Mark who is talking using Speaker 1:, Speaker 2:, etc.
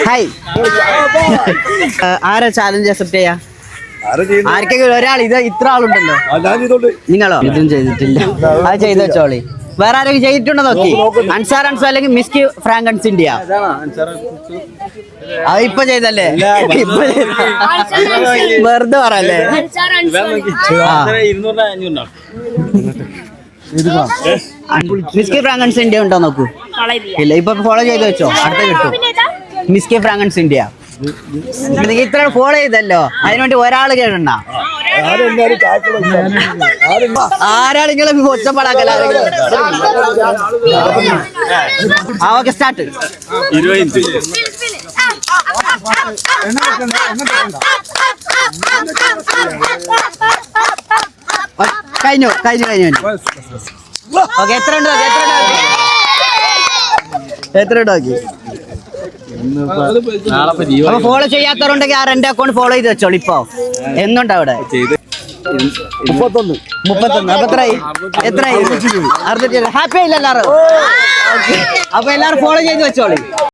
Speaker 1: Hi. ആരാ challenge accept ചെയ്യാ? ആർക്കെങ്കിലും ഒരാൾ ഇത് ഇത്ര ആളുണ്ടല്ലോ. നിങ്ങളോ? ഇതും ചെയ്തിട്ടില്ല. അത് ചെയ്ത് വെച്ചോളി. വേറെ ആരെങ്കിലും ചെയ്തിട്ടുണ്ടോ നോക്കി. അൻസാർ അല്ലെങ്കിൽ മിസ്കി ഫ്രാങ്കൻസ് ഇന്ത്യ. അത് ഇപ്പൊ ചെയ്തല്ലേ? വെറുതെ പറയല്ലേ. മിസ്കി ഫ്രാങ്കൻസ് ഇന്ത്യ ഉണ്ടോ നോക്കൂ. ഇല്ല, ഇപ്പൊ ഫോളോ ചെയ്ത് വെച്ചോ, അടുത്ത കിട്ടും. മിസ്കി ഫ്രാങ്കൻസ് ഇന്ത്യ നിങ്ങൾ ഇത്ര ഫോളോ ചെയ്തല്ലോ, അതിനുവേണ്ടി ഒരാൾ കേടണ്ട. ആരാണെങ്കിലും ഒച്ചപ്പാടാക്കല. Okay, start. കഴിഞ്ഞു. ഓക്കെ, എത്ര ഉണ്ട് നോക്കി. അപ്പൊ ഫോളോ ചെയ്യാത്തവരുണ്ടെങ്കിൽ ആ എന്റെ അക്കൗണ്ട് ഫോളോ ചെയ്ത് വെച്ചോളൂ. ഇപ്പൊ എന്നുണ്ട് അവിടെ 31. അപ്പൊ എത്രയായി? 60. ഹാപ്പി ആയില്ല എല്ലാവരും? അപ്പൊ എല്ലാവരും ഫോളോ ചെയ്ത് വെച്ചോളൂ.